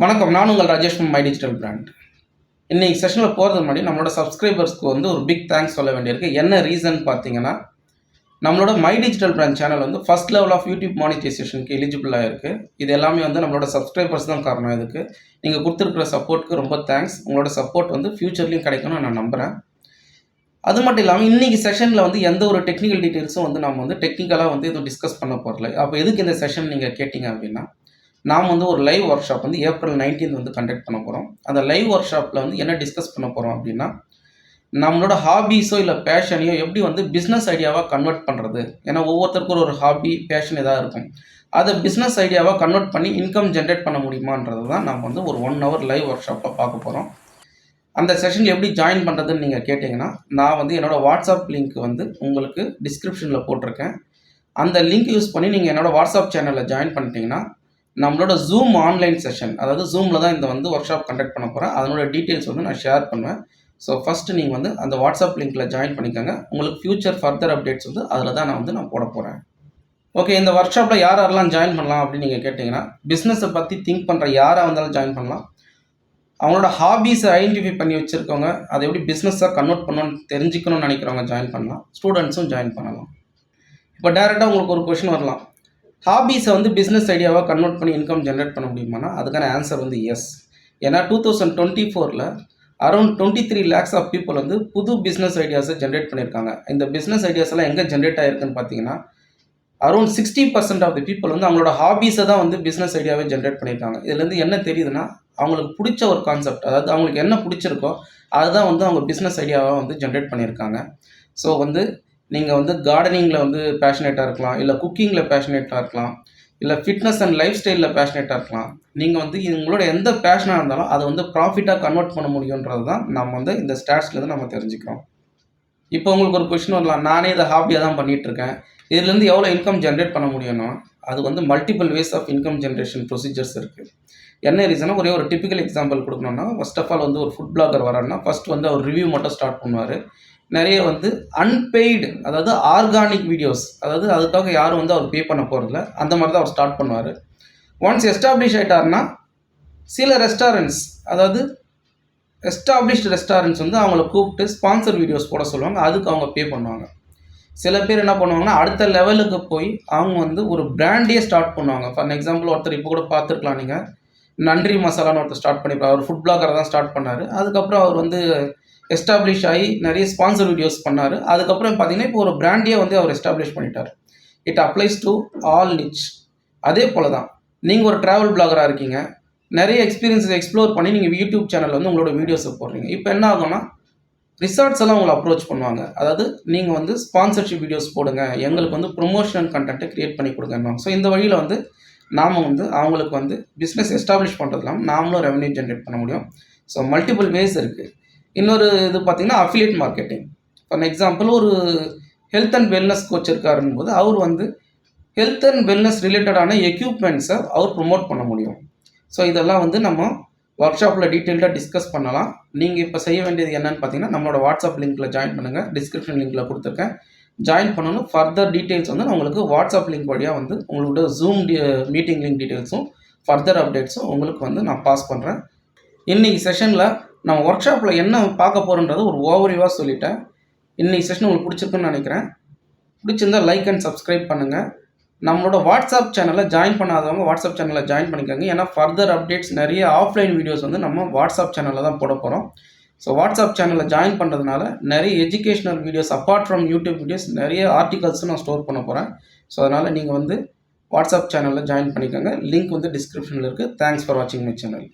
வணக்கம். நான் உங்கள் Rajesh from my digital brand. இன்னைக்கு செஷனில் போகிறதுக்கு முன்னாடி நம்மளோட சப்ஸ்கிரைபர்ஸ்க்கு ஒரு பிக் தேங்க்ஸ் சொல்ல வேண்டியிருக்கு. என்ன ரீசன் பார்த்தீங்கன்னா, நம்மளோட my digital brand channel first level of YouTube மானிட்டைசேஷனுக்கு எலிஜிபிளாக இருக்குது. இது எல்லாமே நம்மளோட சப்ஸ்கிரைபர்ஸ் தான் காரணம். இதுக்கு நீங்கள் கொடுத்துருக்குற சப்போர்ட்டுக்கு ரொம்ப தேங்க்ஸ். உங்களோட சப்போர்ட் ஃப்யூச்சர்லேயும் கிடைக்கும்னு நான் நம்புகிறேன். அது மட்டும் இல்லாமல் இன்றைக்கி செஷனில் எந்த ஒரு டெக்னிக்கல் டீட்டெயில்ஸும் நம்ம டெக்னிக்கலாக எதுவும் டிஸ்கஸ் பண்ண போகிறல. அப்போ எதுக்கு இந்த செஷன் நீங்கள் கேட்டிங்க அப்படின்னா, நாம் ஒரு live work shop April 19 conduct பண்ண போகிறோம். அந்த லைவ் ஒர்க் ஷாப்பில் என்ன டிஸ்கஸ் பண்ண போகிறோம் அப்படின்னா, நம்மளோட ஹாபீஸோ இல்லை பேஷனையோ எப்படி பிஸ்னஸ் ஐடியாவாக கன்வெர்ட் பண்ணுறது. ஏன்னா ஒவ்வொருத்தருக்கும் ஒரு ஹாபி பேஷன் எதாவது இருக்கும். அதை பிஸ்னஸ் ஐடியாவாக கன்வெர்ட் பண்ணி இன்கம் ஜென்ரேட் பண்ண முடியுமான்றது தான் நம்ம ஒரு 1 hour லைவ் ஒர்க் ஷாப்பில் பார்க்க போகிறோம். அந்த செஷன் எப்படி ஜாயின் பண்ணுறதுன்னு நீங்கள் கேட்டிங்கன்னா, நான் என்னோடய வாட்ஸ்அப் லிங்க் உங்களுக்கு டிஸ்கிரிப்ஷனில் போட்டிருக்கேன். அந்த லிங்க் யூஸ் பண்ணி நீங்கள் என்னோடய வாட்ஸ்அப் சேனலில் ஜாயின் பண்ணிட்டீங்கன்னா, நம்மளோட ஜூம் ஆன்லைன் செஷன், அதாவது ஜூமில் தான் இந்த ஒர்க் ஷாப் கண்டக்ட் பண்ண போகிறேன். அதனோட டீட்டெயில்ஸ் நான் ஷேர் பண்ணுவேன். ஸோ ஃபஸ்ட்டு நீங்கள் அந்த வாட்ஸ்அப் லிங்க்கில் ஜாயின் பண்ணிக்கோங்க. உங்களுக்கு ஃப்யூச்சர் ஃபர்தர் அப்டேட்ஸ் அதில் தான் நான் போட போகிறேன். ஓகே, இந்த ஒர்க் ஷாப்பில் யாரெல்லாம் ஜாயின் பண்ணலாம் அப்படின்னு நீங்கள் கேட்டிங்கன்னா, பிஸ்னஸை பற்றி திங்க் பண்ணுற யாராக இருந்தாலும் ஜாயின் பண்ணலாம். அவங்களோட ஹாபீஸை ஐடென்டிஃபை பண்ணி வச்சுருக்கவங்க, அதை எப்படி பிஸ்னஸாக கன்வெர்ட் பண்ணணும்னு தெரிஞ்சுக்கணும்னு நினைக்கிறவங்க ஜாயின் பண்ணலாம். ஸ்டூடெண்ட்ஸும் ஜாயின் பண்ணலாம். இப்போ டேரெக்டாக உங்களுக்கு ஒரு கொஷின் வரலாம், ஹாபீஸை பிஸ்னஸ் ஐடியாவாக கன்வெர்ட் பண்ணி இன்கம் ஜென்ரேட் பண்ண முடியுமானா அதுக்கான ஆன்சர் எஸ். ஏன்னா 2024 அரௌண்ட் 23 lakhs ஆஃப் பீப்புள் புது பிஸ்னஸ் ஐடியாஸை ஜென்ரேட் பண்ணியிருக்காங்க. இந்த பிஸ்னஸ் ஐடியாஸ் எல்லாம் எங்கே ஜென்ரேட் ஆகிருக்குன்னு பார்த்தீங்கன்னா, அரௌண்ட் 60% ஆஃப் தி பீப்புள் அவங்களோட ஹாபீஸை தான் பிஸ்னஸ் ஐடியாவே ஜென்ரேட் பண்ணியிருக்காங்க. இதுலேருந்து என்ன தெரியுதுன்னா, அவங்களுக்கு பிடிச்ச ஒரு கான்செப்ட், அதாவது அவங்களுக்கு என்ன பிடிச்சிருக்கோ அதுதான் அவங்க பிஸ்னஸ் ஐடியாவாக ஜென்ரேட் பண்ணியிருக்காங்க. ஸோ நீங்கள் கார்டனிங்கில் பேஷனேட்டாக இருக்கலாம், இல்லை குக்கிங்கில் பேஷனேட்டாக இருக்கலாம், இல்லை ஃபிட்னஸ் அண்ட் லைஃப் ஸ்டைலில் பேஷனேட்டாக இருக்கலாம். நீங்கள் உங்களோட எந்த பேஷனாக இருந்தாலும் அதை ப்ராஃபிட்டாக கன்வெர்ட் பண்ண முடியுன்றது தான் நம்ம இந்த ஸ்டாட்ஸ்லேருந்து நம்ம தெரிஞ்சுக்கிறோம். இப்போ உங்களுக்கு ஒரு கொஷின் வரலாம், நானே இதை ஹாபியாக தான் பண்ணிகிட்ருக்கேன், இதுலேருந்து எவ்வளோ இன்கம் ஜென்ரேட் பண்ண முடியும்னா, அது multiple ways of income generation procedures இருக்குது. என்ன ரீசனா, ஒரே ஒரு டிப்பிக்கல் எக்ஸாம்பிள் கொடுக்கணும்னா, ஃபர்ஸ்ட் ஆஃப் ஆல் ஒரு ஃபுட் பிளாகர் வராருன்னா ஃபஸ்ட் அவர் ரிவ்யூ மட்டும் ஸ்டார்ட் பண்ணுவார். நிறைய அன்பெய்டு, அதாவது ஆர்கானிக் வீடியோஸ், அதாவது அதுக்காக யாரும் அவர் பே பண்ண போகிறதில்ல, அந்த மாதிரி தான் அவர் ஸ்டார்ட் பண்ணுவார். ஒன்ஸ் எஸ்டாப்ளிஷ் ஆகிட்டார்னா சில ரெஸ்டாரண்ட்ஸ், அதாவது எஸ்டாப்ளிஷ்டு ரெஸ்டாரண்ட்ஸ் அவங்கள கூப்பிட்டு ஸ்பான்சர் வீடியோஸ் போட சொல்லுவாங்க. அதுக்கு அவங்க பே பண்ணுவாங்க. சில பேர் என்ன பண்ணுவாங்கன்னா, அடுத்த லெவலுக்கு போய் அவங்க ஒரு பிராண்டே ஸ்டார்ட் பண்ணுவாங்க. ஃபார் எக்ஸாம்பிள், ஒருத்தர் இப்போ கூட பார்த்துருக்கலாம், நீங்கள் நன்றி மசாலான்னு ஒருத்தர் ஸ்டார்ட் பண்ணிப்பார். அவர் ஃபுட் பிளாகரை தான் ஸ்டார்ட் பண்ணார். அதுக்கப்புறம் அவர் எஸ்டாப்ளிஷ் ஆகி நிறைய ஸ்பான்சர் வீடியோஸ் பண்ணார். அதுக்கப்புறம் பார்த்தீங்கன்னா, இப்போ ஒரு பிராண்டே அவர் எஸ்டாப்ளிஷ் பண்ணிட்டார். It applies to all niche. அதே போல் தான் நீங்கள் ஒரு ட்ராவல் பிளாகராக இருக்கீங்க, நிறைய எக்ஸ்பீரியன்ஸை எக்ஸ்ப்ளோர் பண்ணி நீங்கள் யூடியூப் சேனலில் உங்களோட வீடியோஸை போடுறீங்க. இப்போ என்ன ஆகும்னா, ரிசார்ட்ஸ் எல்லாம் உங்களை அப்ரோச் பண்ணுவாங்க. அதாவது நீங்கள் ஸ்பான்சர்ஷிப் வீடியோஸ் போடுங்க, எங்களுக்கு ப்ரொமோஷனல் கண்டென்ட்டை க்ரியேட் பண்ணி கொடுங்க. ஸோ இந்த வழியில் நாம் அவங்களுக்கு பிஸ்னஸ் எஸ்டாப்ளிஷ் பண்ணுறது இல்லாமல் நாமளும் ரெவன்யூ ஜென்ரேட் பண்ண முடியும். ஸோ மல்டிபிள் வேஸ் இருக்குது. இன்னொரு இது பார்த்திங்கன்னா, அஃபிலியேட் மார்க்கெட்டிங். ஃபார் எக்ஸாம்பிள், ஒரு ஹெல்த் அண்ட் வெல்னஸ் கோச் இருக்காருன்னு போது அவர் ஹெல்த் அண்ட் வெல்னஸ் ரிலேட்டடான எக்யூப்மெண்ட்ஸை அவர் ப்ரொமோட் பண்ண முடியும். ஸோ இதெல்லாம் நம்ம ஒர்க் ஷாப்பில் டீட்டெயில்டாக டிஸ்கஸ் பண்ணலாம். நீங்கள் இப்போ செய்ய வேண்டியது என்னன்னு பார்த்தீங்கன்னா, நம்மளோட வாட்ஸ்அப் லிங்க்கில் ஜாயின் பண்ணுங்கள். டிஸ்கிரிப்ஷன் லிங்க்கில் கொடுத்துருக்கேன், ஜாயின் பண்ணணும். ஃபர்தர் டீட்டெயில்ஸ் நான் உங்களுக்கு வாட்ஸ்அப் லிங்க் வழியாக உங்களோட ஜூம் மீட்டிங் லிங்க் டீட்டெயில்ஸும் ஃபர்தர் அப்டேட்ஸும் உங்களுக்கு நான் பாஸ் பண்ணுறேன். இன்றைக்கி செஷனில் நம்ம ஒர்க் ஷாப்பில் என்ன பார்க்க போகிறோன்றதை ஒரு ஓவர்வியூவாக சொல்லிட்டேன். இன்றைக்கி செஷன் உங்களுக்கு பிடிச்சிருக்குன்னு நினைக்கிறேன். பிடிச்சிருந்தால் லைக் அண்ட் சப்ஸ்கிரைப் பண்ணுங்கள். நம்மளோட வாட்ஸ்அப் சேனலில் ஜாயின் பண்ணாதவங்க வாட்ஸ்அப் சேனலில் ஜாயின் பண்ணிக்கோங்க. ஏன்னா ஃபர்தர் அப்டேட்ஸ் நிறைய ஆஃப்லைன் வீடியோஸ் நம்ம வாட்ஸ்அப் சேனலில் தான் போட போகிறோம். ஸோ வாட்ஸ்அப் சேனலில் ஜாயின் பண்ணுறதுனால நிறைய educational videos, apart from YouTube videos, நிறைய ஆர்டிகல்ஸும் நான் ஸ்டோர் பண்ண போகிறேன். ஸோ அதனால் நீங்கள் வாட்ஸ்அப் சேனலில் ஜாயின் பண்ணிக்கோங்க. லிங்க் டிஸ்கிரிப்ஷனில் இருக்குது. தேங்க்ஸ் ஃபார் வாட்சிங் மை சேனல்.